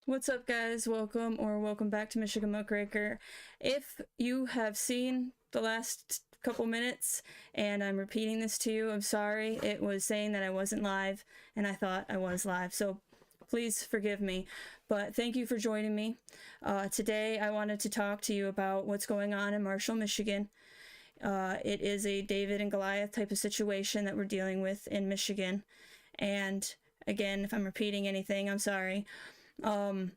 What's up, guys? Welcome back to Michigan Muckraker. If you have seen the last couple minutes and I'm repeating this to you, I'm sorry. It was saying that I wasn't live and I thought I was live, so please forgive me. But thank you for joining me. Today I wanted to talk to you about what's going on in Marshall, Michigan. It is a David and Goliath type of situation that we're dealing with in Michigan. And again, if I'm repeating anything, I'm sorry. I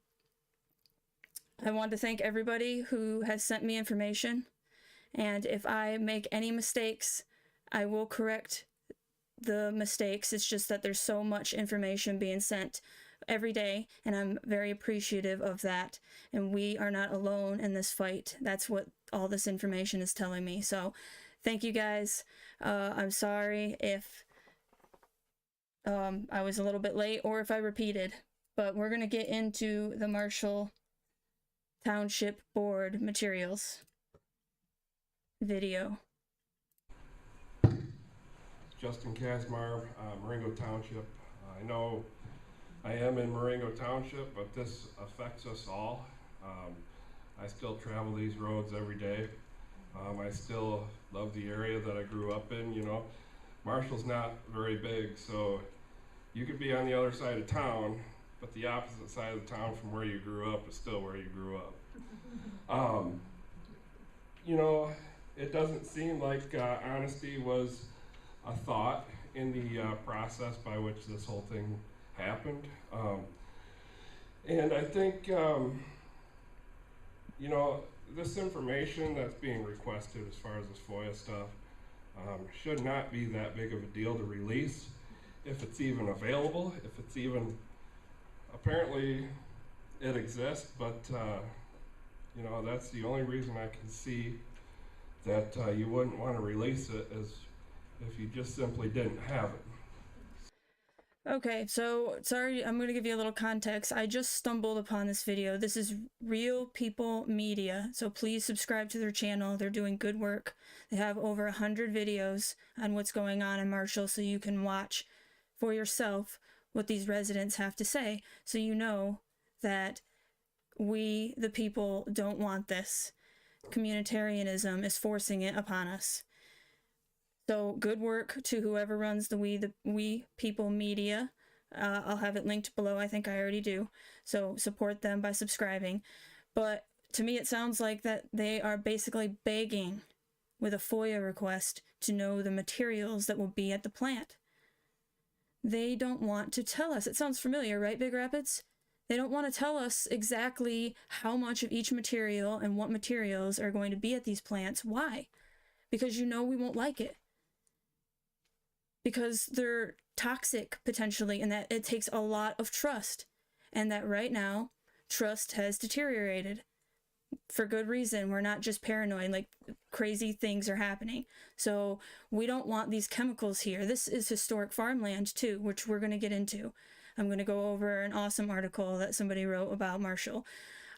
want to thank everybody who has sent me information, and if I make any mistakes, I will correct the mistakes. It's just that there's so much information being sent every day, and I'm very appreciative of that, and we are not alone in this fight. That's what all this information is telling me. So thank you, guys. I'm sorry if I was a little bit late or if I repeated, but we're going to get into the Marshall Township Board materials video. Justin Kazmar, Marengo Township. I know I am in Marengo Township, but this affects us all. I still travel these roads every day. I still love the area that I grew up in. You know, Marshall's not very big, so you could be on the other side of town, but the opposite side of the town from where you grew up is still where you grew up. You know, it doesn't seem like honesty was a thought in the process by which this whole thing happened. And I think, you know, this information that's being requested as far as this FOIA stuff should not be that big of a deal to release, if it's even available, if it's even, apparently it exists, but you know, that's the only reason I can see that you wouldn't want to release it, is if you just simply didn't have it. Okay, so sorry, I'm going to give you a little context. I just stumbled upon this video. This is Real People Media, so please subscribe to their channel. They're doing good work. They have over 100 videos on what's going on in Marshall, so you can watch for yourself what these residents have to say, so you know that we, the people, don't want this. Communitarianism is forcing it upon us. So good work to whoever runs the We People Media. I'll have it linked below. I think I already do. So support them by subscribing. But to me, it sounds like that they are basically begging with a FOIA request to know the materials that will be at the plant. They don't want to tell us. It sounds familiar, right, Big Rapids? They don't want to tell us exactly how much of each material and what materials are going to be at these plants. Why? Because you know we won't like it. Because they're toxic, potentially, and that it takes a lot of trust. And that right now, trust has deteriorated. For good reason. We're not just paranoid, like crazy things are happening. So we don't want these chemicals here. This is historic farmland too, which we're going to get into. I'm going to go over an awesome article that somebody wrote about Marshall.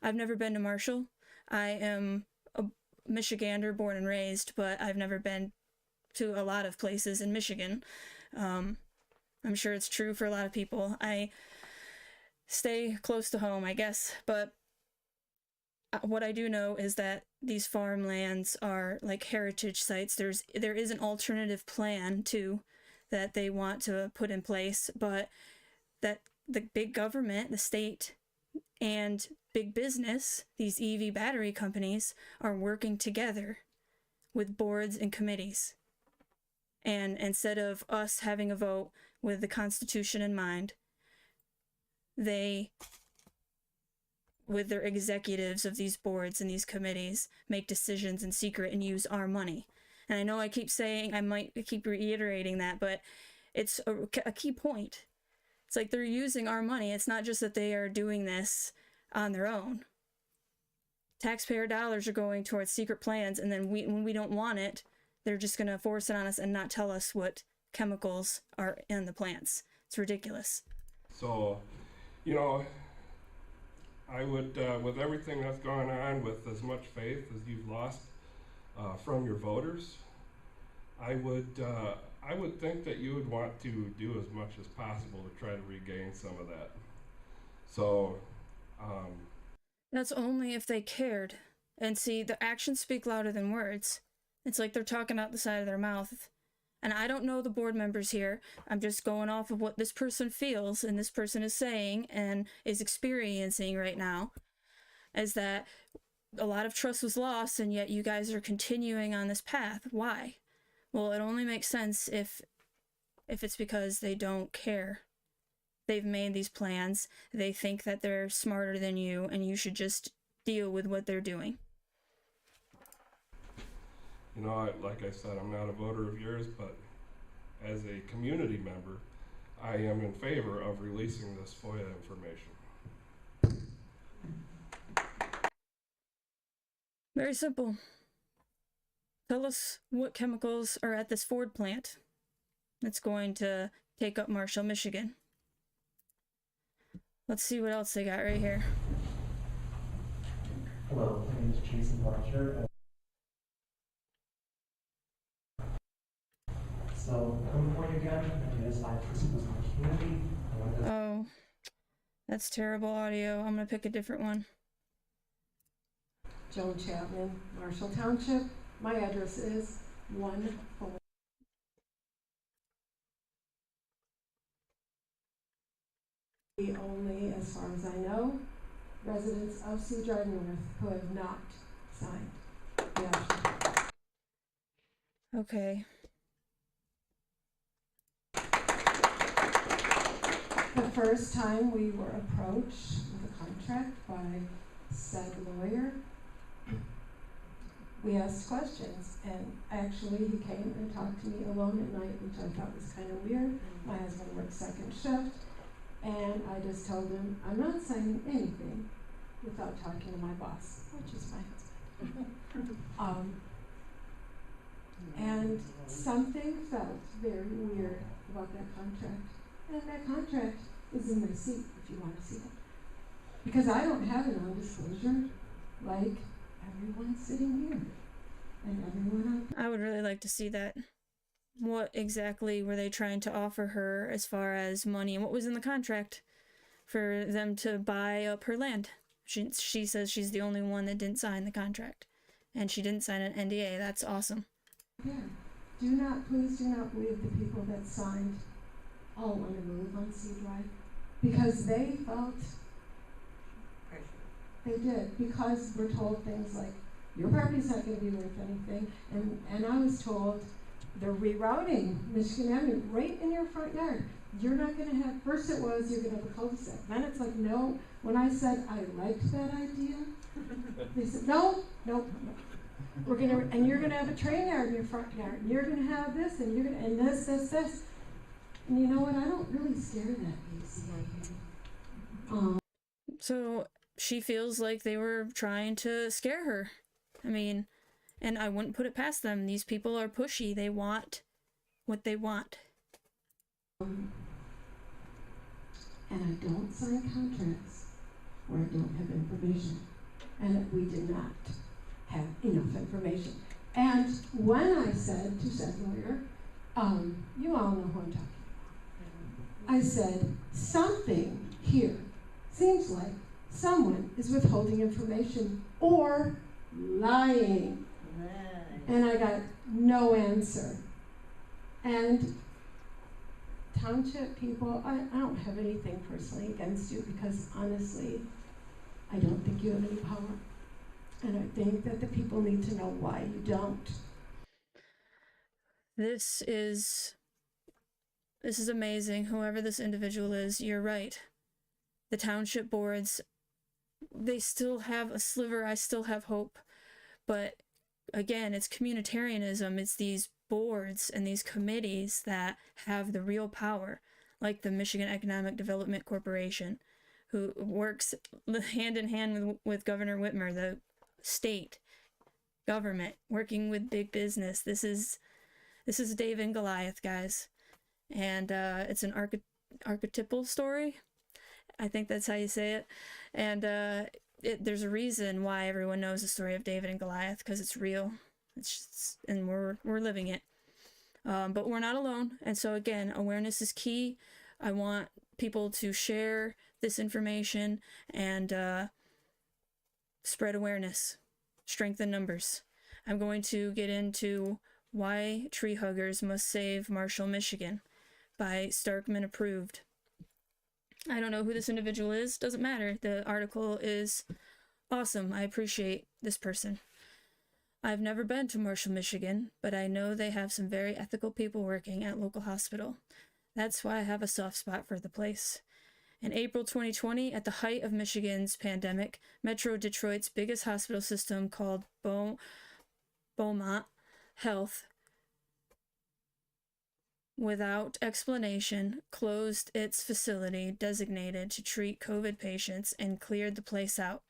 I've never been to Marshall. I am a Michigander born and raised, but I've never been to a lot of places in Michigan. I'm sure it's true for a lot of people. I stay close to home, I guess, but what I do know is that these farmlands are like heritage sites. There is an alternative plan too that they want to put in place, but that the big government, the state, and big business, these EV battery companies, are working together with boards and committees. And instead of us having a vote with the Constitution in mind, they, with their executives of these boards and these committees, make decisions in secret and use our money. And I know I keep saying, I might keep reiterating that, but it's a key point. It's like they're using our money. It's not just that they are doing this on their own. Taxpayer dollars are going towards secret plans, and then when we don't want it, they're just going to force it on us and not tell us what chemicals are in the plants. It's ridiculous. So, you know, I would, with everything that's gone on, with as much faith as you've lost from your voters, I would think that you would want to do as much as possible to try to regain some of that. So, That's only if they cared. And see, the actions speak louder than words. It's like they're talking out the side of their mouth. And I don't know the board members here. I'm just going off of what this person feels and this person is saying and is experiencing right now. Is that a lot of trust was lost, and yet you guys are continuing on this path. Why? Well, it only makes sense if it's because they don't care. They've made these plans. They think that they're smarter than you, and you should just deal with what they're doing. You know, like I said, I'm not a voter of yours, but as a community member, I am in favor of releasing this FOIA information. Very simple. Tell us what chemicals are at this Ford plant that's going to take up Marshall, Michigan. Let's see what else they got right here. Hello, my name is Jason Blanchard. So, come before you again, I do this 5 principles in the community. Oh, that's terrible audio. I'm gonna pick a different one. Joan Chapman, Marshall Township. My address is 1 The only, as far as I know, residents of Sioux Drive North who have not signed the action. Okay. The first time we were approached with a contract by said lawyer, we asked questions, and actually he came and talked to me alone at night, which I thought was kind of weird. My husband worked second shift, and I just told him, I'm not signing anything without talking to my boss, which is my husband. And something felt very weird about that contract. And that contract is in my seat if you want to see it. Because I don't have a non-disclosure like everyone sitting here and everyone I would really like to see that. What exactly were they trying to offer her as far as money, and what was in the contract for them to buy up her land? She says she's the only one that didn't sign the contract, and she didn't sign an NDA. That's awesome. Yeah. Please do not believe the people that signed all want to move on C Drive, because they felt they did, because we're told things like, your property's not going to be worth anything, and I was told they're rerouting Michigan Avenue right in your front yard. You're not going to have, first it was, you're going to have a cul-de-sac. Then it's like, no. When I said I liked that idea, they said, no. We're going to, and you're going to have a train yard in your front yard, and you're going to have this, and you're going to, and this. And you know what? I don't really scare that easy. So she feels like they were trying to scare her. I mean, and I wouldn't put it past them. These people are pushy. They want what they want. And I don't sign contracts where I don't have information. And we did not have enough information. And when I said to said lawyer, you all know who I'm talking about. I said, something here seems like someone is withholding information or lying. And I got no answer. And township people, I don't have anything personally against you, because honestly, I don't think you have any power. And I think that the people need to know why you don't. This is amazing. Whoever this individual is, you're right. The township boards, they still have a sliver. I still have hope. But again, it's communitarianism. It's these boards and these committees that have the real power, like the Michigan Economic Development Corporation, who works hand in hand with Governor Whitmer, the state government, working with big business. This is David and Goliath, guys. And it's an archetypal story. I think that's how you say it. And there's a reason why everyone knows the story of David and Goliath, because it's real. And we're living it. But we're not alone. And so again, awareness is key. I want people to share this information and spread awareness, strengthen numbers. I'm going to get into Why Tree Huggers Must Save Marshall, Michigan by Starkman Approved. I don't know who this individual is, doesn't matter. The article is awesome. I appreciate this person. I've never been to Marshall, Michigan, but I know they have some very ethical people working at local hospital. That's why I have a soft spot for the place. In April 2020, at the height of Michigan's pandemic, Metro Detroit's biggest hospital system called Beaumont Health, without explanation, closed its facility designated to treat COVID patients and cleared the place out.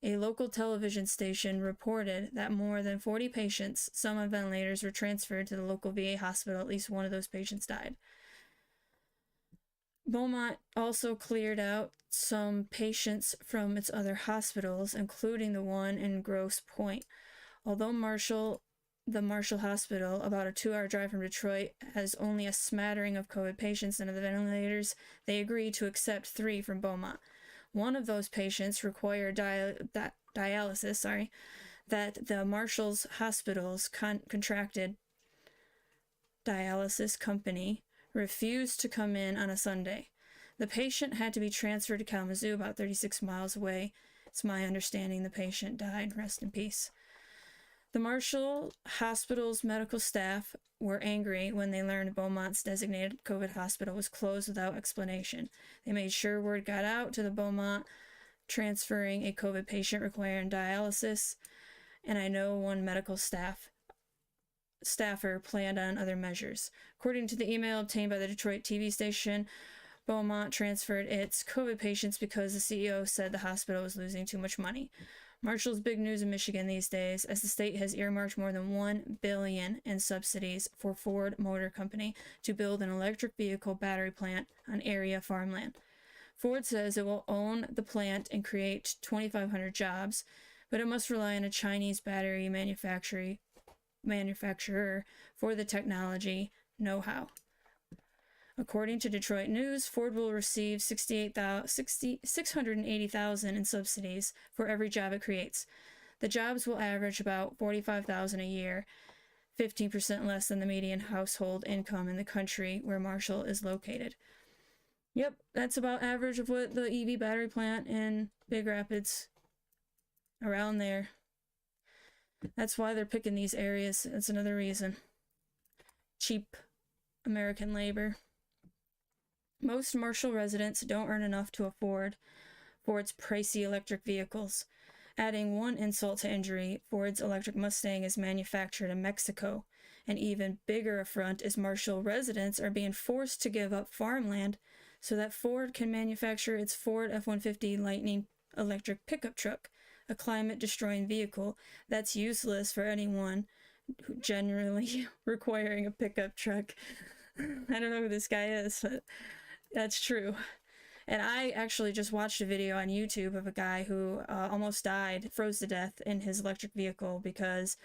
A local television station reported that more than 40 patients, some on ventilators, were transferred to the local VA hospital. At least one of those patients died. Beaumont also cleared out some patients from its other hospitals, including the one in Grosse Pointe. Although the Marshall Hospital, about a 2-hour drive from Detroit, has only a smattering of COVID patients and the ventilators, they agreed to accept 3 from Beaumont. One of those patients required dialysis, that the Marshall's hospital's contracted dialysis company refused to come in on a Sunday. The patient had to be transferred to Kalamazoo, about 36 miles away. It's my understanding the patient died. Rest in peace. The Marshall Hospital's medical staff were angry when they learned Beaumont's designated COVID hospital was closed without explanation. They made sure word got out to the Beaumont transferring a COVID patient requiring dialysis, and I know one medical staffer planned on other measures. According to the email obtained by the Detroit TV station, Beaumont transferred its COVID patients because the CEO said the hospital was losing too much money. Marshall's big news in Michigan these days, as the state has earmarked more than $1 billion in subsidies for Ford Motor Company to build an electric vehicle battery plant on area farmland. Ford says it will own the plant and create 2,500 jobs, but it must rely on a Chinese battery manufacturer for the technology know-how. According to Detroit News, Ford will receive $680,000 in subsidies for every job it creates. The jobs will average about $45,000 a year, 15% less than the median household income in the country where Marshall is located. Yep, that's about average of what the EV battery plant in Big Rapids, around there. That's why they're picking these areas. That's another reason. Cheap American labor. Most Marshall residents don't earn enough to afford Ford's pricey electric vehicles. Adding one insult to injury, Ford's electric Mustang is manufactured in Mexico. An even bigger affront is Marshall residents are being forced to give up farmland so that Ford can manufacture its Ford F-150 Lightning electric pickup truck, a climate-destroying vehicle that's useless for anyone generally requiring a pickup truck. I don't know who this guy is, but that's true. And I actually just watched a video on YouTube of a guy who almost died, froze to death in his electric vehicle because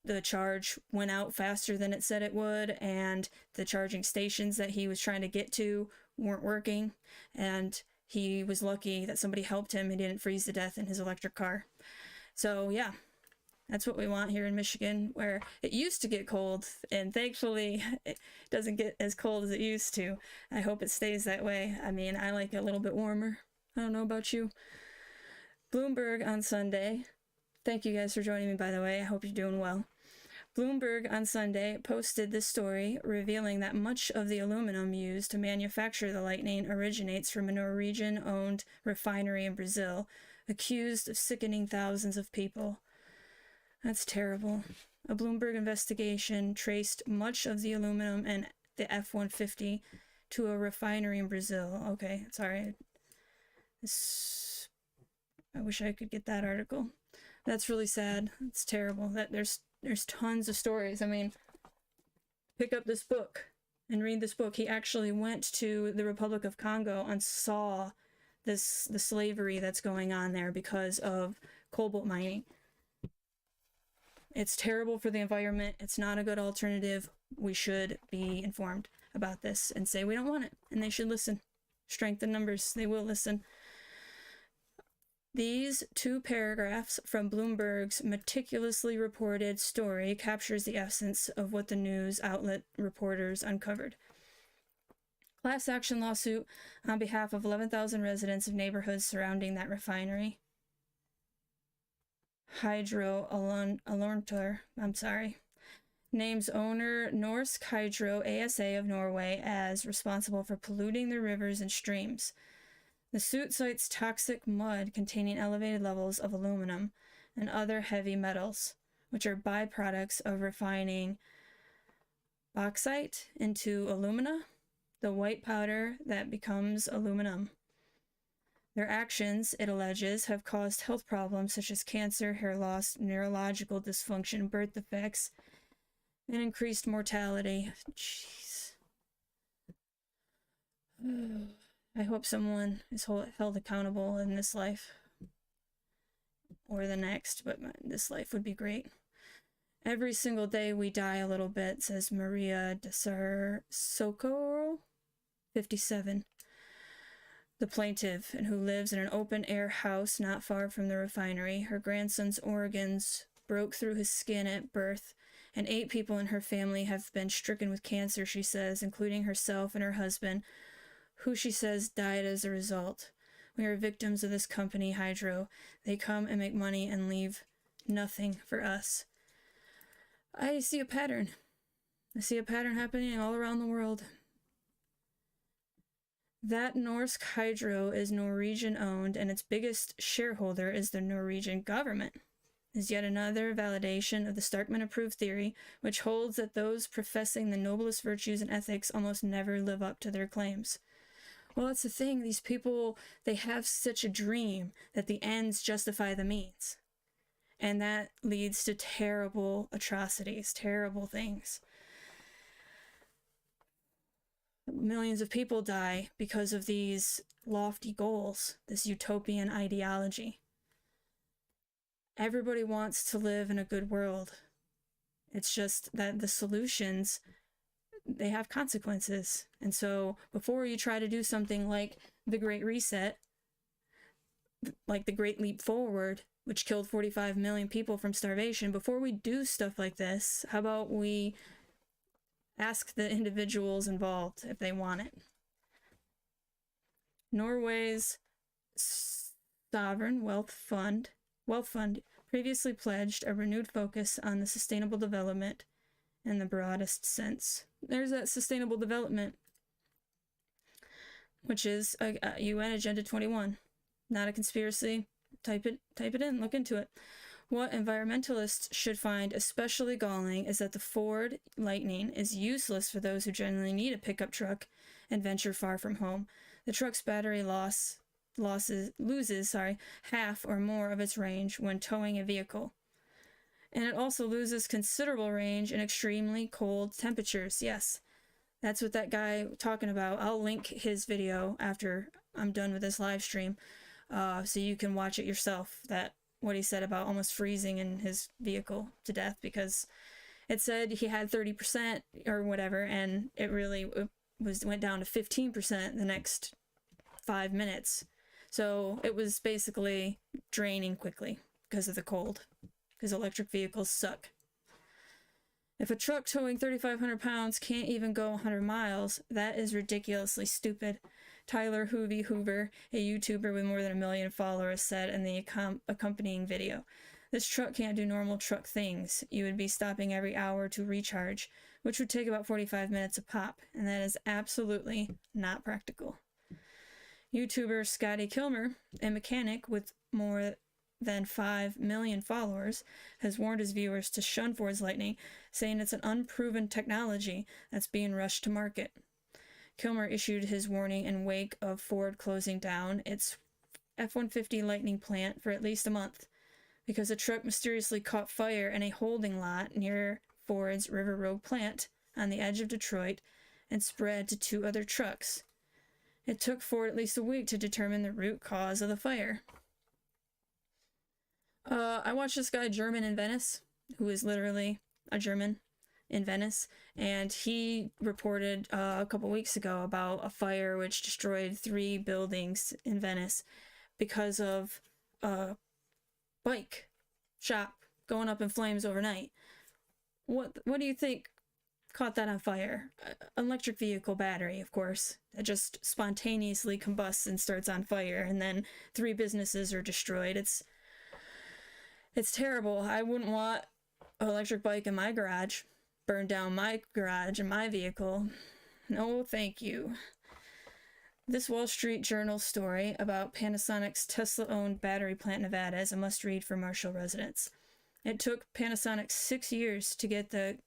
the charge went out faster than it said it would, and the charging stations that he was trying to get to weren't working, and he was lucky that somebody helped him and didn't freeze to death in his electric car. So yeah, that's what we want here in Michigan, where it used to get cold, and thankfully it doesn't get as cold as it used to. I hope it stays that way. I mean, I like it a little bit warmer. I don't know about you. Bloomberg on Sunday. Thank you guys for joining me, by the way. I hope you're doing well. Bloomberg on Sunday posted this story revealing that much of the aluminum used to manufacture the Lightning originates from a Norwegian-owned refinery in Brazil, accused of sickening thousands of people. That's terrible. A Bloomberg investigation traced much of the aluminum and the F-150 to a refinery in Brazil. Okay, sorry. I wish I could get that article. That's really sad. It's terrible. That there's tons of stories. I mean, pick up this book and read this book. He actually went to the Republic of Congo and saw the slavery that's going on there because of cobalt mining. It's terrible for the environment. It's not a good alternative. We should be informed about this and say we don't want it, and they should listen. Strength in numbers. They will listen. These 2 paragraphs from Bloomberg's meticulously reported story captures the essence of what the news outlet reporters uncovered. Class action lawsuit on behalf of 11,000 residents of neighborhoods surrounding that refinery. Hydro Alontor, names owner Norsk Hydro ASA of Norway as responsible for polluting the rivers and streams. The suit cites toxic mud containing elevated levels of aluminum and other heavy metals, which are byproducts of refining bauxite into alumina, the white powder that becomes aluminum. Their actions, it alleges, have caused health problems such as cancer, hair loss, neurological dysfunction, birth defects, and increased mortality. Jeez. I hope someone is held accountable in this life or the next, but this life would be great. Every single day we die a little bit, says Maria de Socorro, 57. The plaintiff, and who lives in an open-air house not far from the refinery. Her grandson's organs broke through his skin at birth, and 8 people in her family have been stricken with cancer, she says, including herself and her husband, who she says died as a result. We are victims of this company, Hydro. They come and make money and leave nothing for us. I see a pattern. I see a pattern happening all around the world. That Norsk Hydro is Norwegian-owned, and its biggest shareholder is the Norwegian government, is yet another validation of the Starkman-approved theory, which holds that those professing the noblest virtues and ethics almost never live up to their claims. Well, that's the thing. These people, they have such a dream that the ends justify the means. And that leads to terrible atrocities, terrible things. Millions of people die because of these lofty goals, this utopian ideology. Everybody wants to live in a good world. It's just that the solutions, they have consequences. And so before you try to do something like the Great Reset, like the Great Leap Forward, which killed 45 million people from starvation, before we do stuff like this, how about we ask the individuals involved if they want it? Norway's sovereign wealth fund previously pledged a renewed focus on the sustainable development in the broadest sense. There's that sustainable development, which is UN Agenda 21. Not a conspiracy. Type it in, look into it. What environmentalists should find especially galling is that the Ford Lightning is useless for those who generally need a pickup truck and venture far from home. The truck's battery loses half or more of its range when towing a vehicle. And it also loses considerable range in extremely cold temperatures. Yes, that's what that guy talking about. I'll link his video after I'm done with this live stream, so you can watch it yourself. What he said about almost freezing in his vehicle to death because it said he had 30% or whatever, and it really went down to 15% the next 5 minutes. So it was basically draining quickly because of the cold, because electric vehicles suck. If a truck towing 3,500 pounds can't even go 100 miles, that is ridiculously stupid. Tyler Hoover, a YouTuber with more than 1 million followers, said in the accompanying video, "This truck can't do normal truck things. You would be stopping every hour to recharge, which would take about 45 minutes a pop, and that is absolutely not practical." YouTuber Scotty Kilmer, a mechanic with more than 5 million followers, has warned his viewers to shun Ford's Lightning, saying it's an unproven technology that's being rushed to market. Kilmer issued his warning in wake of Ford closing down its F-150 Lightning plant for at least a month because a truck mysteriously caught fire in a holding lot near Ford's River Road plant on the edge of Detroit and spread to 2 other trucks. It took Ford at least a week to determine the root cause of the fire. I watched this guy, German in Venice, who is literally a German, in Venice, and he reported a couple weeks ago about a fire which destroyed 3 buildings in Venice because of a bike shop going up in flames overnight. What do you think caught that on fire? An electric vehicle battery, of course. It just spontaneously combusts and starts on fire, and then 3 businesses are destroyed. It's terrible. I wouldn't want an electric bike in my garage. Burn down my garage and my vehicle. No, thank you. This Wall Street Journal story about Panasonic's Tesla-owned battery plant in Nevada is a must-read for Marshall residents. It took Panasonic 6 years to get the,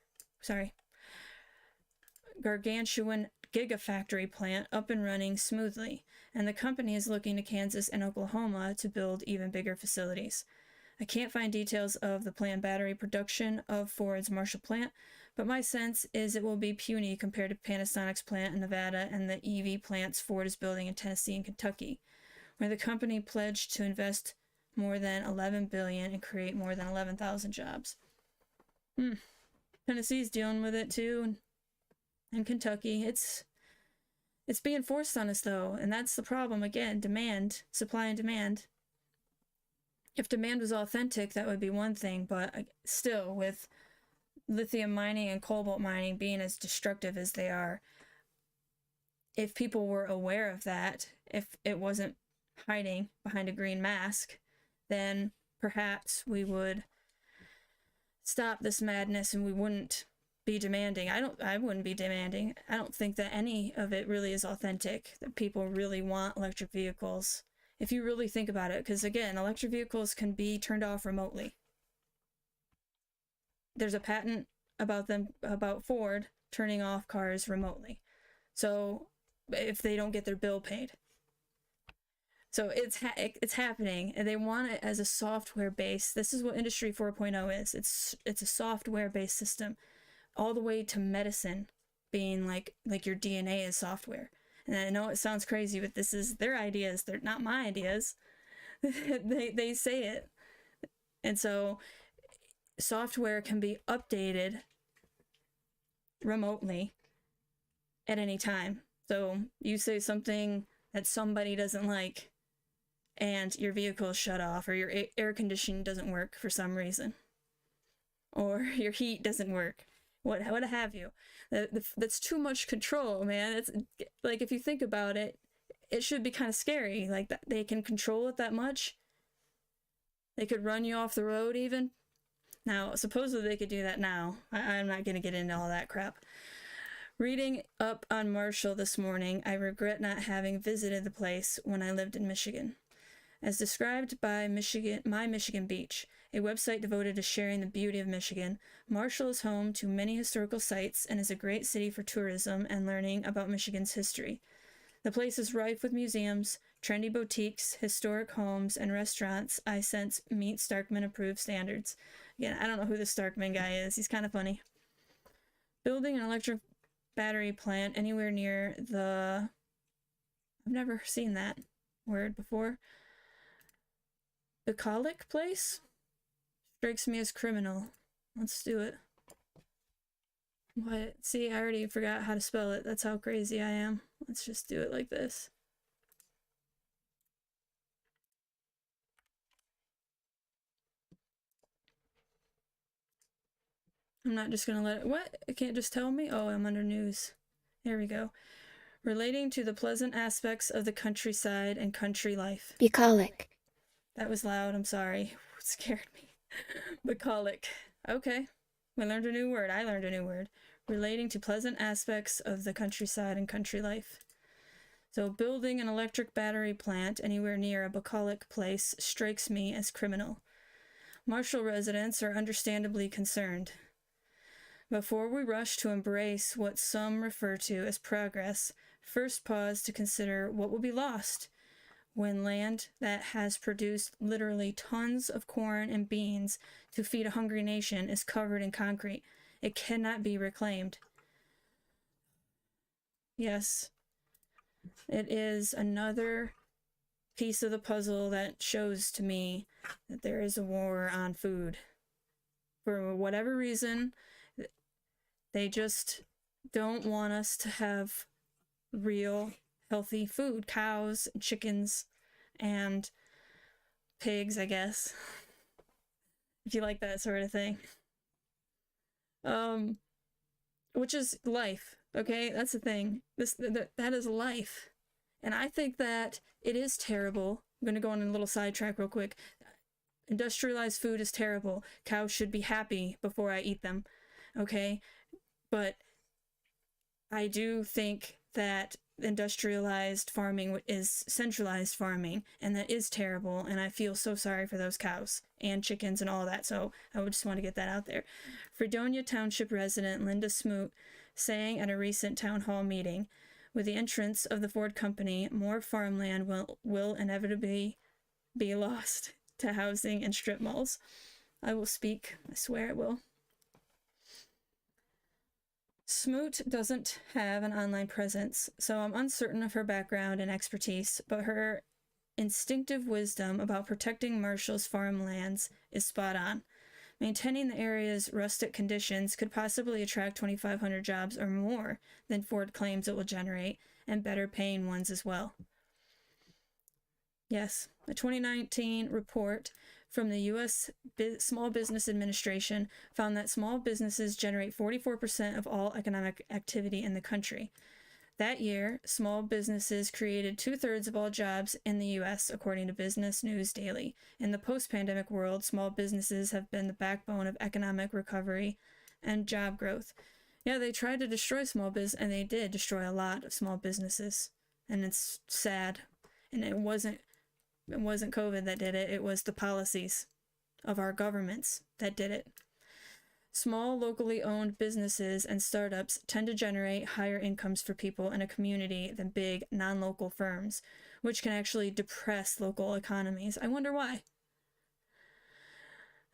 gargantuan gigafactory plant up and running smoothly, and the company is looking to Kansas and Oklahoma to build even bigger facilities. I can't find details of the planned battery production of Ford's Marshall plant, but my sense is it will be puny compared to Panasonic's plant in Nevada and the EV plants Ford is building in Tennessee and Kentucky, where the company pledged to invest more than $11 billion and create more than 11,000 jobs. Tennessee's dealing with it too, and Kentucky. It's being forced on us though, and that's the problem again. Demand, supply and demand. If demand was authentic, that would be one thing, but still, with lithium mining and cobalt mining being as destructive as they are, if people were aware of that, if it wasn't hiding behind a green mask, then perhaps we would stop this madness and we wouldn't be demanding. I wouldn't be demanding. I don't think that any of it really is authentic, that people really want electric vehicles. If you really think about it, because again, electric vehicles can be turned off remotely. There's a patent about Ford turning off cars remotely. So if they don't get their bill paid. So it's happening, and they want it as a software base. This is what Industry 4.0 is. It's a software based system, all the way to medicine being like your DNA is software. And I know it sounds crazy, but this is their ideas. They're not my ideas. they say it. And so software can be updated remotely at any time. So you say something that somebody doesn't like, and your vehicle is shut off, or your air conditioning doesn't work for some reason, or your heat doesn't work. What have you? That's too much control, man. It's like, if you think about it, it should be kind of scary. Like, that they can control it that much. They could run you off the road even. Now, supposedly they could do that now. I'm not going to get into all that crap. Reading up on Marshall this morning, I regret not having visited the place when I lived in Michigan. As described by My Michigan Beach, a website devoted to sharing the beauty of Michigan, Marshall is home to many historical sites and is a great city for tourism and learning about Michigan's history. The place is rife with museums, trendy boutiques, historic homes, and restaurants I sense meet Starkman-approved standards. Again, I don't know who the Starkman guy is. He's kind of funny. Building an electric battery plant anywhere near the... I've never seen that word before. Bucolic place? Strikes me as criminal. Let's do it. What? See, I already forgot how to spell it. That's how crazy I am. Let's just do it like this. I'm not just gonna let it... What? It can't just tell me? Oh, I'm under news. There we go. Relating to the pleasant aspects of the countryside and country life. Bucolic. That was loud, I'm sorry. It scared me. Bucolic. Okay. We learned a new word. I learned a new word. Relating to pleasant aspects of the countryside and country life. So building an electric battery plant anywhere near a bucolic place strikes me as criminal. Marshall residents are understandably concerned. Before we rush to embrace what some refer to as progress, first pause to consider what will be lost when land that has produced literally tons of corn and beans to feed a hungry nation is covered in concrete. It cannot be reclaimed. Yes, it is another piece of the puzzle that shows to me that there is a war on food. For whatever reason, They just don't want us to have real healthy food, cows, chickens, and pigs, I guess, if you like that sort of thing. Which is life, okay? That's the thing. That is life. And I think that it is terrible. I'm going to go on a little sidetrack real quick. Industrialized food is terrible. Cows should be happy before I eat them, okay? But I do think that industrialized farming is centralized farming, and that is terrible, and I feel so sorry for those cows and chickens and all that, so I would just want to get that out there. Fredonia Township resident Linda Smoot saying at a recent town hall meeting, with the entrance of the Ford Company, more farmland will inevitably be lost to housing and strip malls. I will speak, I swear it will. Smoot doesn't have an online presence, so I'm uncertain of her background and expertise, but her instinctive wisdom about protecting Marshall's farmlands is spot on. Maintaining the area's rustic conditions could possibly attract 2,500 jobs or more than Ford claims it will generate, and better paying ones as well. Yes, a 2019 report from the U.S. Small Business Administration found that small businesses generate 44% of all economic activity in the country. That year, small businesses created 2/3 of all jobs in the U.S., according to Business News Daily. In the post-pandemic world, small businesses have been the backbone of economic recovery and job growth. Yeah, they tried to destroy small business, and they did destroy a lot of small businesses, and it's sad. And it wasn't COVID that did it, it was the policies of our governments that did it. Small, locally owned businesses and startups tend to generate higher incomes for people in a community than big, non-local firms, which can actually depress local economies. I wonder why.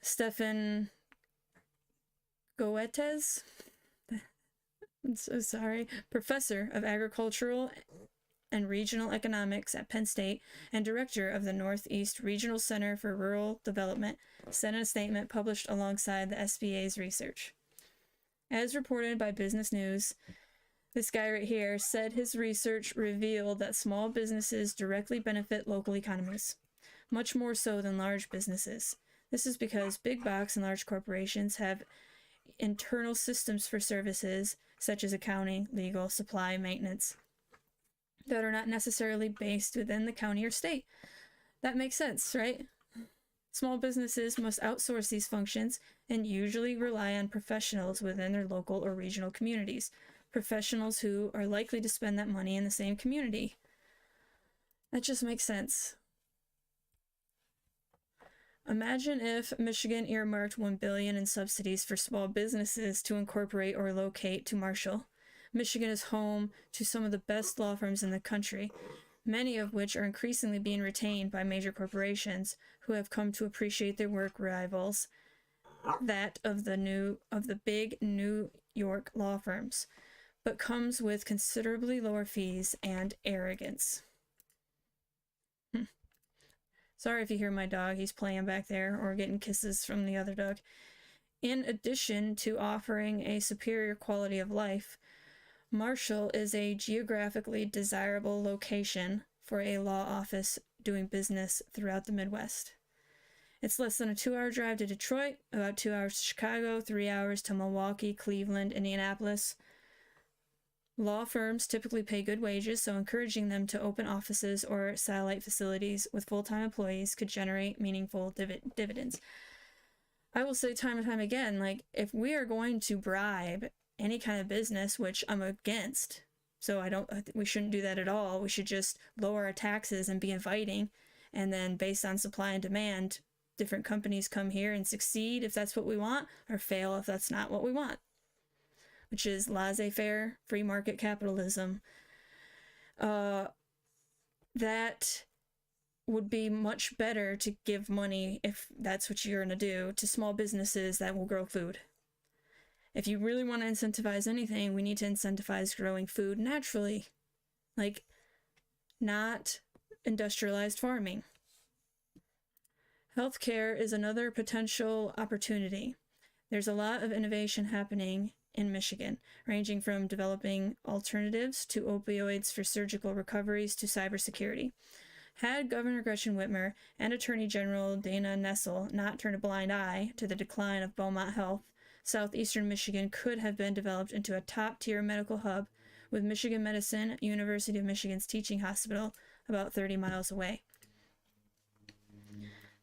Stefan Goetes, I'm so sorry, professor of agricultural and regional economics at Penn State and director of the Northeast Regional Center for Rural Development, sent a statement published alongside the SBA's research. As reported by Business News, this guy right here said his research revealed that small businesses directly benefit local economies, much more so than large businesses. This is because big box and large corporations have internal systems for services such as accounting, legal, supply, maintenance, that are not necessarily based within the county or state. That makes sense, right? Small businesses must outsource these functions and usually rely on professionals within their local or regional communities, professionals who are likely to spend that money in the same community. That just makes sense. Imagine if Michigan earmarked $1 billion in subsidies for small businesses to incorporate or locate to Marshall. Michigan is home to some of the best law firms in the country, many of which are increasingly being retained by major corporations who have come to appreciate their work rivals, that of the big New York law firms, but comes with considerably lower fees and arrogance. Sorry if you hear my dog, he's playing back there or getting kisses from the other dog. In addition to offering a superior quality of life, Marshall is a geographically desirable location for a law office doing business throughout the Midwest. It's less than a 2-hour drive to Detroit, about 2 hours to Chicago, 3 hours to Milwaukee, Cleveland, Indianapolis. Law firms typically pay good wages, so encouraging them to open offices or satellite facilities with full-time employees could generate meaningful dividends. I will say time and time again, like, if we are going to bribe any kind of business, which I'm against, so we shouldn't do that at all. We should just lower our taxes and be inviting, and then based on supply and demand, different companies come here and succeed if that's what we want, or fail if that's not what we want, which is laissez-faire, free market capitalism. That would be much better to give money, if that's what you're going to do, to small businesses that will grow food. If you really want to incentivize anything, we need to incentivize growing food naturally, like not industrialized farming. Healthcare is another potential opportunity. There's a lot of innovation happening in Michigan, ranging from developing alternatives to opioids for surgical recoveries to cybersecurity. Had Governor Gretchen Whitmer and Attorney General Dana Nessel not turned a blind eye to the decline of Beaumont Health, southeastern Michigan could have been developed into a top-tier medical hub with Michigan Medicine, University of Michigan's teaching hospital, about 30 miles away.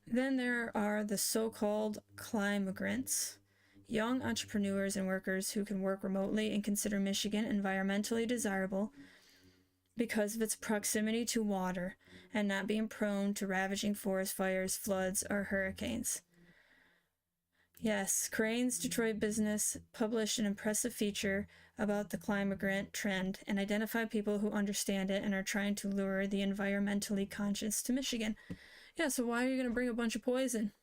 Then there are the so-called climigrants, young entrepreneurs and workers who can work remotely and consider Michigan environmentally desirable because of its proximity to water and not being prone to ravaging forest fires, floods, or hurricanes. Yes, Crane's Detroit Buisness published an impressive feature about the climigrant trend and identified people who understand it and are trying to lure the environmentally conscious to Michigan. Yeah, so why are you going to bring a bunch of poison?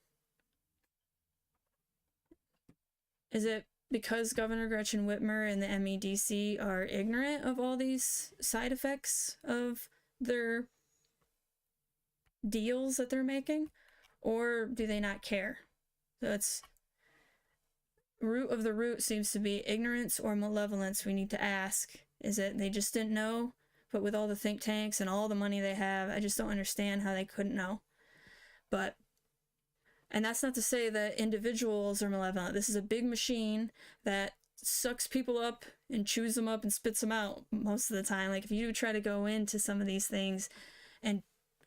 Is it because Governor Gretchen Whitmer and the MEDC are ignorant of all these side effects of their deals that they're making? Or do they not care? So it's root of the root seems to be ignorance or malevolence. We need to ask, is it they just didn't know? But with all the think tanks and all the money they have, I just don't understand how they couldn't know. But, and that's not to say that individuals are malevolent. This is a big machine that sucks people up and chews them up and spits them out most of the time. Like, if you try to go into some of these things and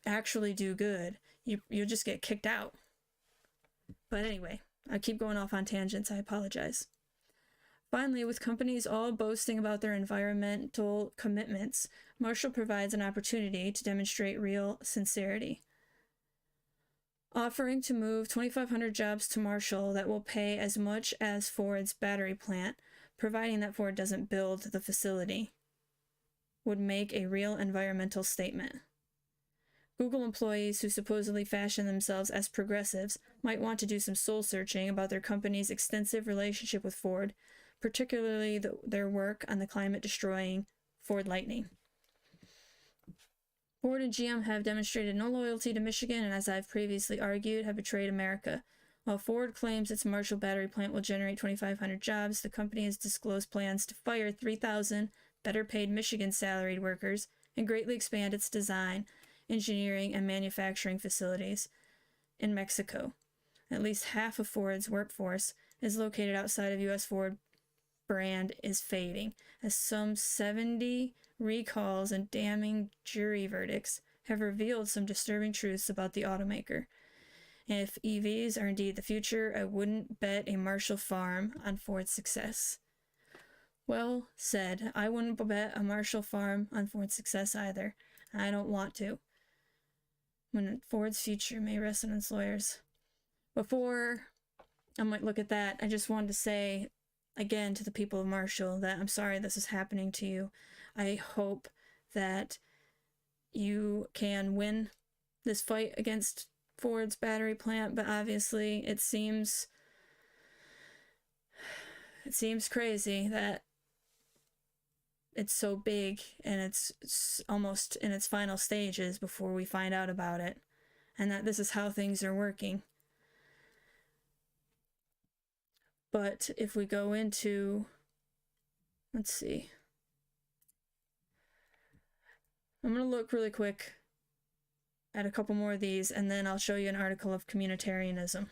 actually do good, you'll just get kicked out. But anyway, I keep going off on tangents. I apologize. Finally, with companies all boasting about their environmental commitments, Marshall provides an opportunity to demonstrate real sincerity. Offering to move 2,500 jobs to Marshall that will pay as much as Ford's battery plant, providing that Ford doesn't build the facility, would make a real environmental statement. Google employees who supposedly fashion themselves as progressives might want to do some soul-searching about their company's extensive relationship with Ford, particularly their work on the climate-destroying Ford Lightning. Ford and GM have demonstrated no loyalty to Michigan and, as I've previously argued, have betrayed America. While Ford claims its Marshall battery plant will generate 2,500 jobs, the company has disclosed plans to fire 3,000 better-paid Michigan salaried workers and greatly expand its design, engineering, and manufacturing facilities in Mexico. At least half of Ford's workforce is located outside of U.S. Ford brand is fading, as some 70 recalls and damning jury verdicts have revealed some disturbing truths about the automaker. If EVs are indeed the future, I wouldn't bet a Marshall farm on Ford's success. Well said. I wouldn't bet a Marshall farm on Ford's success either. I don't want to. When Ford's future may rest on its lawyers. Before I might look at that, I just wanted to say again to the people of Marshall that I'm sorry this is happening to you. I hope that you can win this fight against Ford's battery plant, but obviously it seems crazy that it's so big and it's almost in its final stages before we find out about it, and that this is how things are working. But if we go into, let's see, I'm going to look really quick at a couple more of these, and then I'll show you an article of Communitarianism.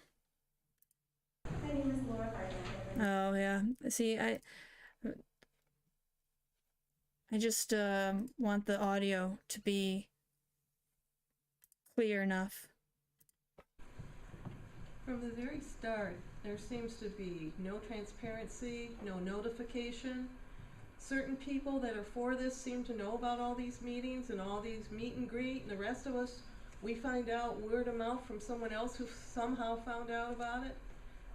My name is Laura Barton. Oh, yeah. See, I just want the audio to be clear enough. From the very start, there seems to be no transparency, no notification. Certain people that are for this seem to know about all these meetings and all these meet and greet, and the rest of us, we find out word of mouth from someone else who somehow found out about it.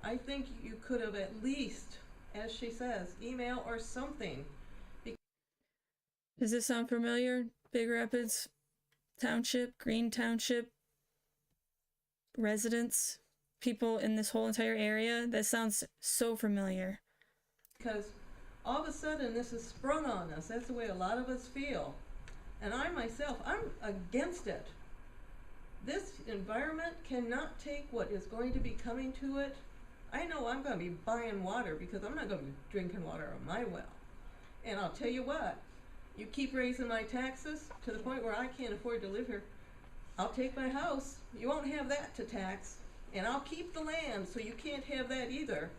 I think you could have at least, as she says, email or something. Does this sound familiar? Big Rapids Township, Green Township residents, people in this whole entire area? That sounds so familiar. Because all of a sudden this is sprung on us. That's the way a lot of us feel. And I myself, I'm against it. This environment cannot take what is going to be coming to it. I know I'm going to be buying water because I'm not going to be drinking water on my well. And I'll tell you what, you keep raising my taxes to the point where I can't afford to live here. I'll take my house. You won't have that to tax. And I'll keep the land, so you can't have that either.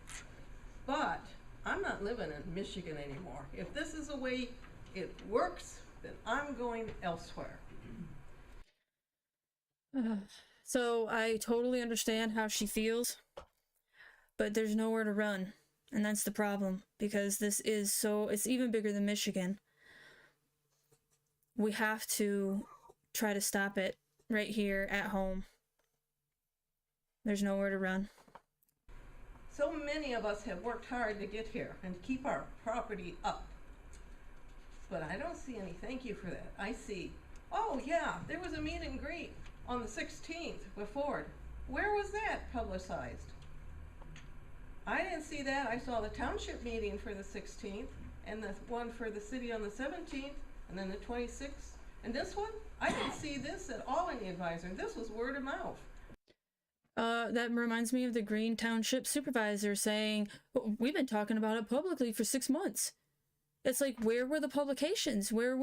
But I'm not living in Michigan anymore. If this is the way it works, then I'm going elsewhere. So I totally understand how she feels, but there's nowhere to run. And that's the problem, because this is it's even bigger than Michigan. We have to try to stop it right here at home. There's nowhere to run. So many of us have worked hard to get here and keep our property up. But I don't see any thank you for that. I see, oh yeah, there was a meet and greet on the 16th with Ford. Where was that publicized? I didn't see that. I saw the township meeting for the 16th and the one for the city on the 17th and then the 26th. And this one, I didn't see this at all in the advisory. This was word of mouth. That reminds me of the Green Township supervisor saying, we've been talking about it publicly for 6 months. It's like, where were the publications? It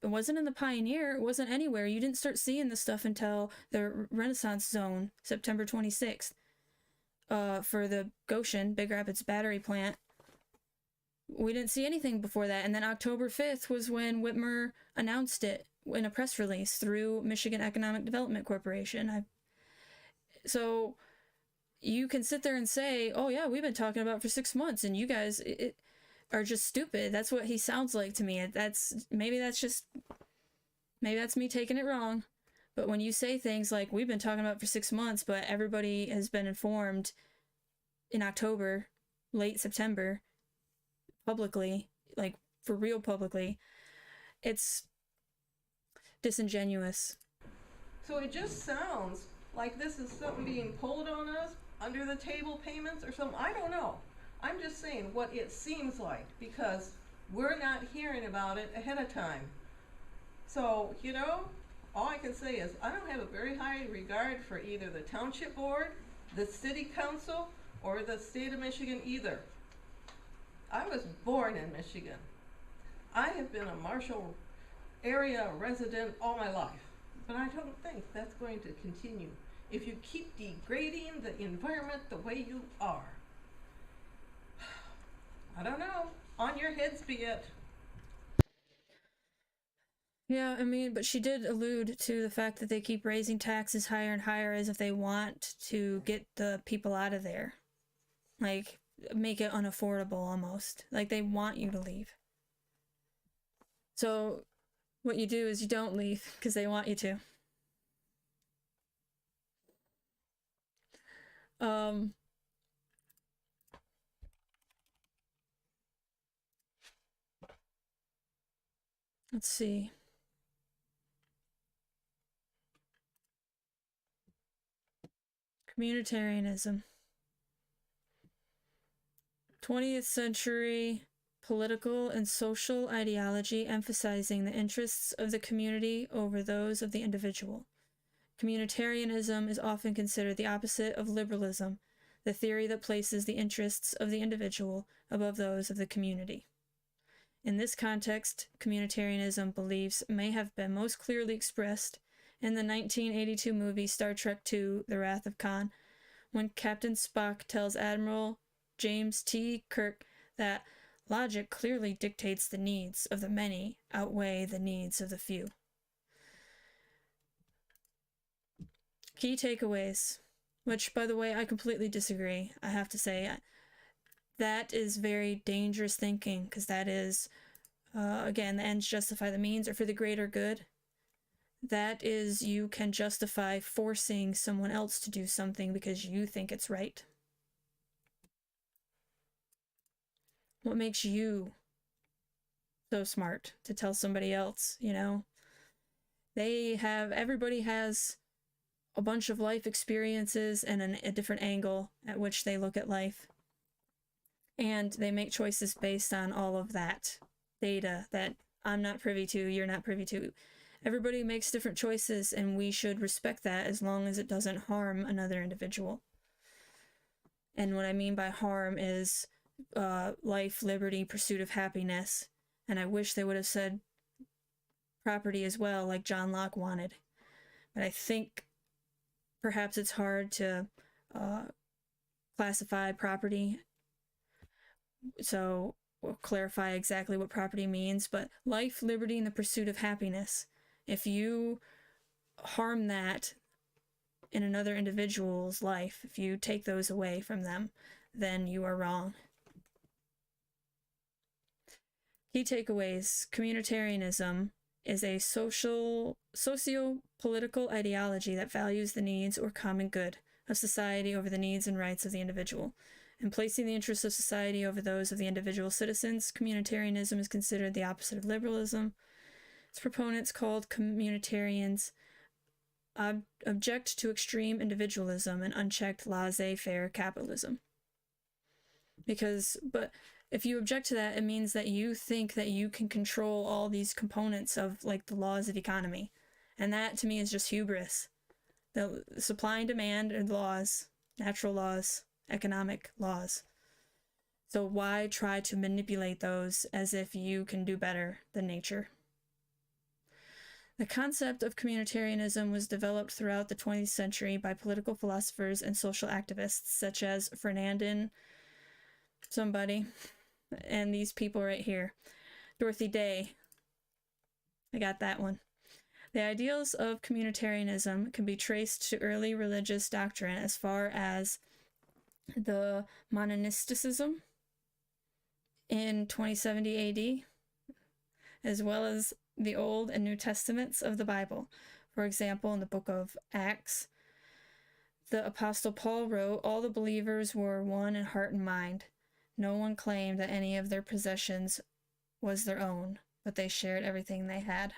wasn't in the Pioneer, it wasn't anywhere. You didn't start seeing this stuff until the Renaissance Zone, September 26th, for the Goshen, Big Rapids battery plant. We didn't see anything before that. And then October 5th was when Whitmer announced it in a press release through Michigan Economic Development Corporation. So you can sit there and say, oh yeah, we've been talking about it for 6 months and you guys are just stupid. That's what he sounds like to me. Maybe that's me taking it wrong. But when you say things like, we've been talking about it for 6 months, but everybody has been informed in October, late September, publicly, like for real publicly, it's disingenuous. So it just sounds like this is something being pulled on us, under the table payments or something. I don't know. I'm just saying what it seems like, because we're not hearing about it ahead of time. So, all I can say is I don't have a very high regard for either the township board, the city council, or the state of Michigan either. I was born in Michigan. I have been a Marshall area resident all my life, but I don't think that's going to continue if you keep degrading the environment the way you are. I don't know. On your heads be it. Yeah, I mean, but she did allude to the fact that they keep raising taxes higher and higher as if they want to get the people out of there. Like, make it unaffordable almost. Like, they want you to leave. So, what you do is you don't leave because they want you to. Let's see. Communitarianism. 20th century political and social ideology emphasizing the interests of the community over those of the individual. Communitarianism is often considered the opposite of liberalism, the theory that places the interests of the individual above those of the community. In this context, communitarianism beliefs may have been most clearly expressed in the 1982 movie Star Trek II: The Wrath of Khan, when Captain Spock tells Admiral James T. Kirk that logic clearly dictates the needs of the many outweigh the needs of the few. Key takeaways, which, by the way, I completely disagree. I have to say, that is very dangerous thinking, because that is, again, the ends justify the means, or for the greater good. That is, you can justify forcing someone else to do something because you think it's right. What makes you so smart to tell somebody else, everybody has a bunch of life experiences and a different angle at which they look at life. And they make choices based on all of that data that I'm not privy to, you're not privy to. Everybody makes different choices, and we should respect that as long as it doesn't harm another individual. And what I mean by harm is life, liberty, pursuit of happiness. And I wish they would have said property as well, like John Locke wanted. But I think perhaps it's hard to classify property. So we'll clarify exactly what property means. But life, liberty, and the pursuit of happiness. If you harm that in another individual's life, if you take those away from them, then you are wrong. Key takeaways. Communitarianism is a socio-political ideology that values the needs or common good of society over the needs and rights of the individual. In placing the interests of society over those of the individual citizens, communitarianism is considered the opposite of liberalism. Its proponents, called communitarians, object to extreme individualism and unchecked laissez-faire capitalism. But if you object to that, it means that you think that you can control all these components of, like, the laws of economy. And that, to me, is just hubris. The supply and demand are laws, natural laws, economic laws. So why try to manipulate those as if you can do better than nature? The concept of communitarianism was developed throughout the 20th century by political philosophers and social activists such as Fernandin, and these people right here. Dorothy Day. I got that one. The ideals of communitarianism can be traced to early religious doctrine as far as the monasticism in 2070 AD, as well as the Old and New Testaments of the Bible. For example, in the book of Acts, the Apostle Paul wrote, "All the believers were one in heart and mind. No one claimed that any of their possessions was their own, but they shared everything they had."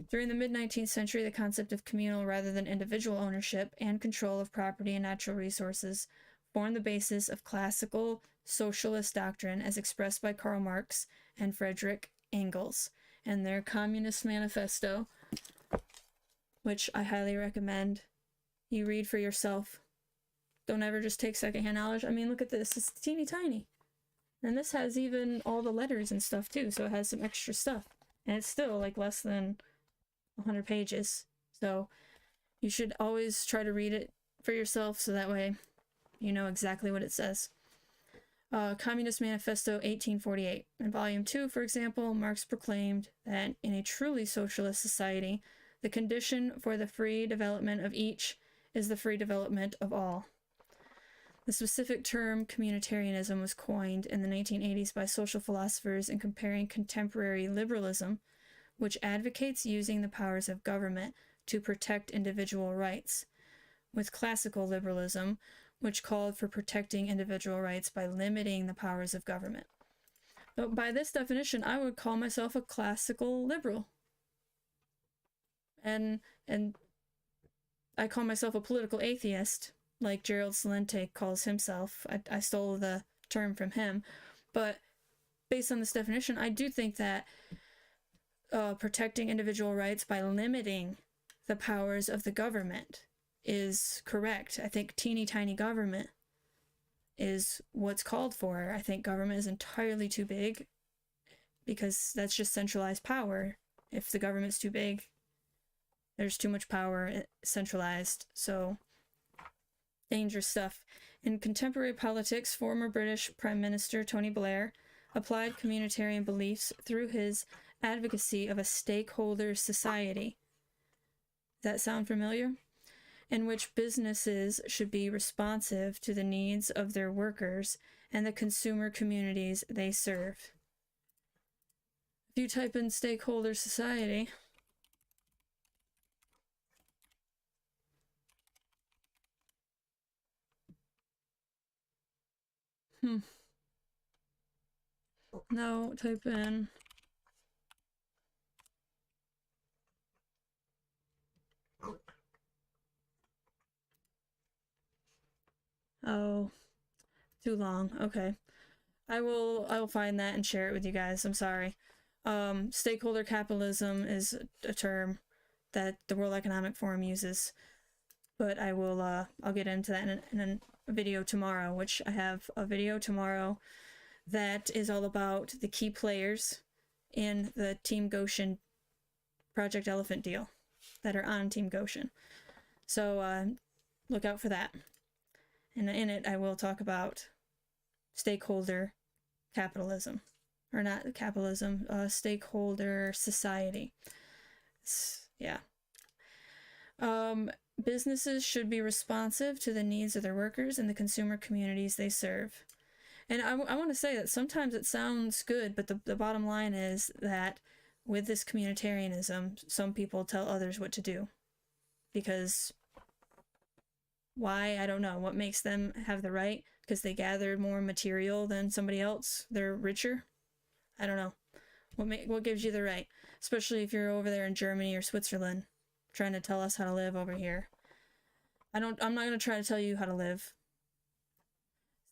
During the mid-19th century, the concept of communal rather than individual ownership and control of property and natural resources formed the basis of classical socialist doctrine as expressed by Karl Marx and Friedrich Engels in their Communist Manifesto, which I highly recommend you read for yourself. Don't ever just take secondhand knowledge. I mean, look at this. It's teeny tiny. And this has even all the letters and stuff too, so it has some extra stuff. And it's still like less than 100 pages. So you should always try to read it for yourself so that way you know exactly what it says. Communist Manifesto 1848. In Volume 2, for example, Marx proclaimed that in a truly socialist society, the condition for the free development of each is the free development of all. The specific term communitarianism was coined in the 1980s by social philosophers in comparing contemporary liberalism, which advocates using the powers of government to protect individual rights, with classical liberalism, which called for protecting individual rights by limiting the powers of government. But by this definition, I would call myself a classical liberal. And I call myself a political atheist, like Gerald Celente calls himself. I stole the term from him. But based on this definition, I do think that protecting individual rights by limiting the powers of the government is correct. I think teeny tiny government is what's called for. I think government is entirely too big because that's just centralized power. If the government's too big, there's too much power centralized. So dangerous stuff. In contemporary politics, former British Prime Minister Tony Blair applied communitarian beliefs through his advocacy of a stakeholder society. Does that sound familiar? In which businesses should be responsive to the needs of their workers and the consumer communities they serve. If you type in stakeholder society, no, type in oh, too long. Okay. I will find that and share it with you guys. I'm sorry. Stakeholder capitalism is a term that the World Economic Forum uses, but I'll get into that in video tomorrow, which I have a video tomorrow that is all about the key players in the Team Goshen Project Elephant deal that are on Team Goshen. So look out for that. And in it, I will talk about stakeholder capitalism. Or not capitalism, stakeholder society. Yeah. Businesses should be responsive to the needs of their workers and the consumer communities they serve. And I want to say that sometimes it sounds good, but the bottom line is that with this communitarianism, some people tell others what to do. Because why? I don't know. What makes them have the right? Because they gathered more material than somebody else? They're richer? I don't know. What gives you the right? Especially if you're over there in Germany or Switzerland trying to tell us how to live over here. I'm not going to try to tell you how to live.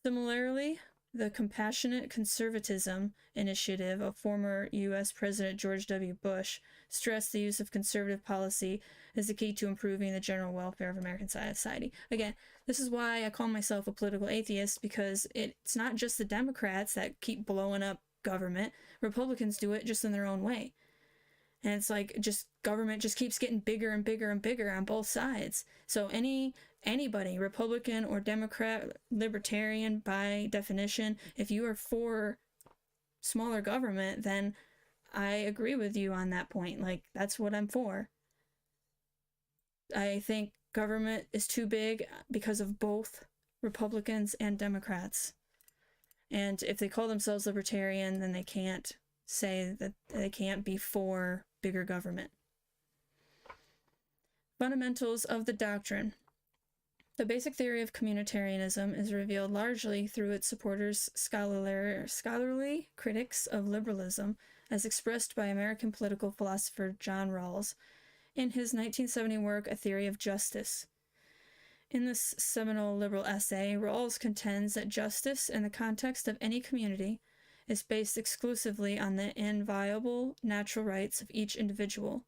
Similarly, the Compassionate Conservatism Initiative of former U.S. President George W. Bush stressed the use of conservative policy as the key to improving the general welfare of American society. Again, this is why I call myself a political atheist, because it's not just the Democrats that keep blowing up government. Republicans do it just in their own way. And it's like, just government just keeps getting bigger and bigger and bigger on both sides. So anybody, Republican or Democrat, libertarian by definition, if you are for smaller government, then I agree with you on that point. Like, that's what I'm for. I think government is too big because of both Republicans and Democrats. And if they call themselves libertarian, then they can't say that they can't be for bigger government. Fundamentals of the doctrine. The basic theory of communitarianism is revealed largely through its supporters' scholarly critics of liberalism, as expressed by American political philosopher John Rawls in his 1970 work, A Theory of Justice. In this seminal liberal essay, Rawls contends that justice in the context of any community is based exclusively on the inviolable natural rights of each individual,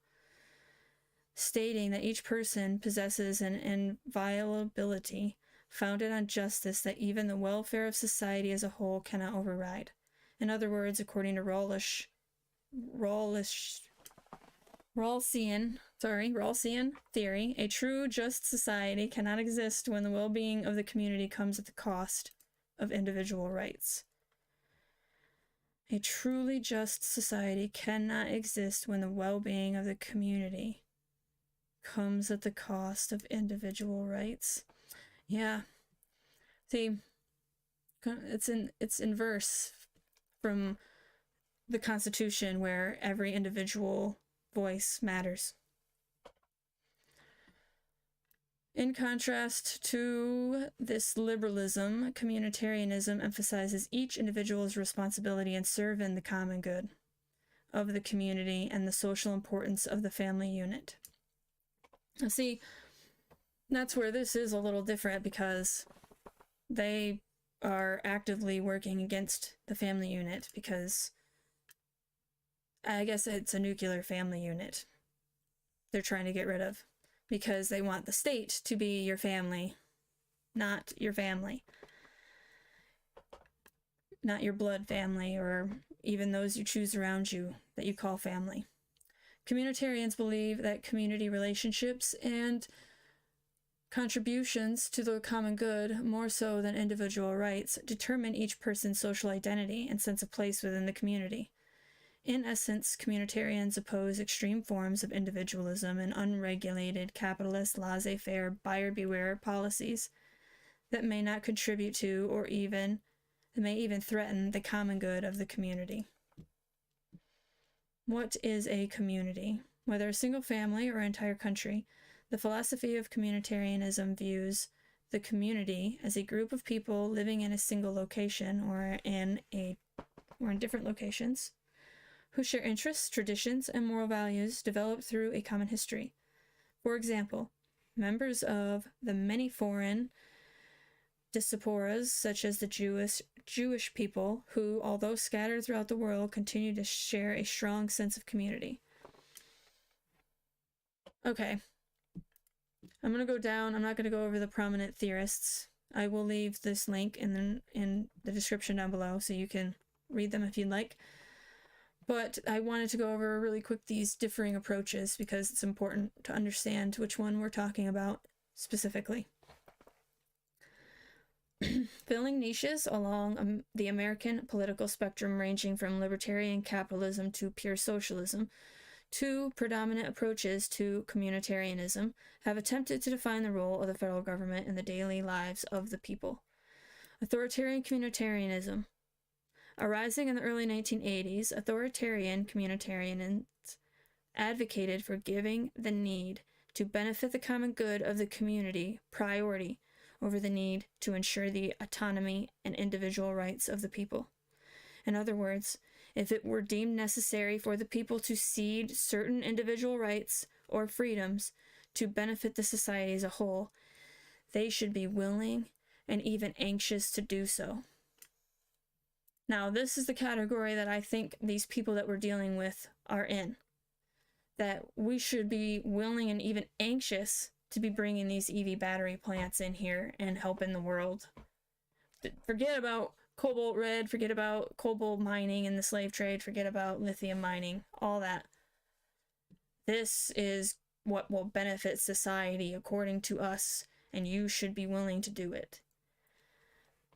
stating that each person possesses an inviolability founded on justice that even the welfare of society as a whole cannot override. In other words, according to Rawlsian theory, a true just society cannot exist when the well-being of the community comes at the cost of individual rights. A truly just society cannot exist when the well-being of the community comes at the cost of individual rights. Yeah. See, it's inverse from the Constitution, where every individual voice matters. In contrast to this liberalism, communitarianism emphasizes each individual's responsibility in serving the common good of the community and the social importance of the family unit. Now, see, that's where this is a little different, because they are actively working against the family unit, because I guess it's a nuclear family unit they're trying to get rid of, because they want the state to be your family, not your family. Not your blood family, or even those you choose around you that you call family. Communitarians believe that community relationships and contributions to the common good, more so than individual rights, determine each person's social identity and sense of place within the community. In essence, communitarians oppose extreme forms of individualism and unregulated, capitalist, laissez-faire, buyer beware policies that may not contribute to, or may even threaten, the common good of the community. What is a community? Whether a single family or entire country, the philosophy of communitarianism views the community as a group of people living in a single location or in different locations, who share interests, traditions, and moral values developed through a common history. For example, members of the many foreign diasporas, such as the Jewish people, who, although scattered throughout the world, continue to share a strong sense of community. Okay. I'm going to go down. I'm not going to go over the prominent theorists. I will leave this link in the description down below so you can read them if you'd like. But I wanted to go over really quick these differing approaches because it's important to understand which one we're talking about specifically. Filling niches along the American political spectrum ranging from libertarian capitalism to pure socialism, two predominant approaches to communitarianism have attempted to define the role of the federal government in the daily lives of the people. Authoritarian communitarianism. Arising in the early 1980s, authoritarian communitarians advocated for giving the need to benefit the common good of the community priority over the need to ensure the autonomy and individual rights of the people. In other words, if it were deemed necessary for the people to cede certain individual rights or freedoms to benefit the society as a whole, they should be willing and even anxious to do so. Now, this is the category that I think these people that we're dealing with are in. That we should be willing and even anxious to be bringing these EV battery plants in here and helping the world. Forget about cobalt red, forget about cobalt mining in the slave trade, forget about lithium mining, all that. This is what will benefit society according to us, and you should be willing to do it.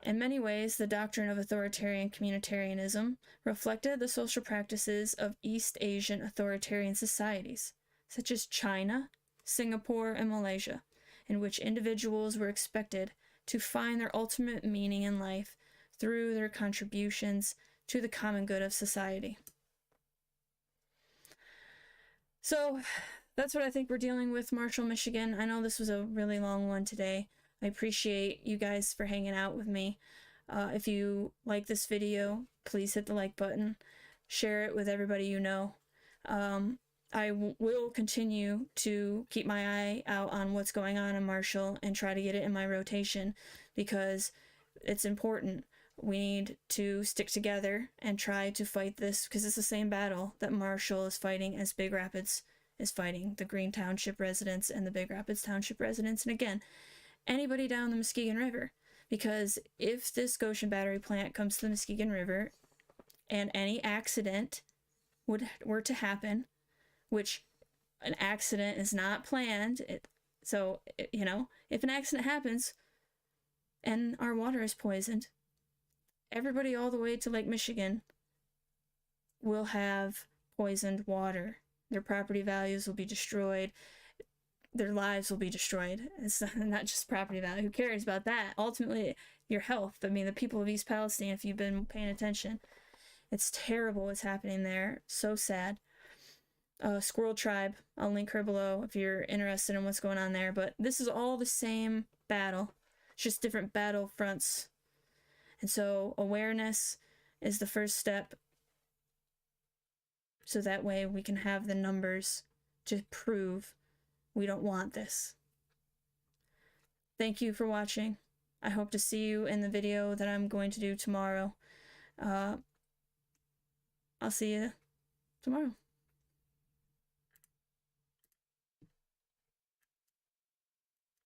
In many ways, the doctrine of authoritarian communitarianism reflected the social practices of East Asian authoritarian societies, such as China, Singapore, and Malaysia, in which individuals were expected to find their ultimate meaning in life through their contributions to the common good of society. So, that's what I think we're dealing with, Marshall, Michigan. I know this was a really long one today. I appreciate you guys for hanging out with me. If you like this video, please hit the like button. Share it with everybody you know. I will continue to keep my eye out on what's going on in Marshall and try to get it in my rotation because it's important. We need to stick together and try to fight this because it's the same battle that Marshall is fighting as Big Rapids is fighting, the Green Township residents and the Big Rapids Township residents. And again, anybody down the Muskegon River, because if this Goshen battery plant comes to the Muskegon River and any accident were to happen, which an accident is not planned, if an accident happens and our water is poisoned, everybody all the way to Lake Michigan will have poisoned water. Their property values will be destroyed. Their lives will be destroyed. It's not just property value. Who cares about that? Ultimately, your health. I mean, the people of East Palestine, if you've been paying attention, it's terrible what's happening there. So sad. Squirrel Tribe, I'll link her below if you're interested in what's going on there. But this is all the same battle. It's just different battle fronts. And so awareness is the first step. So that way we can have the numbers to prove we don't want this. Thank you for watching. I hope to see you in the video that I'm going to do tomorrow. I'll see you tomorrow.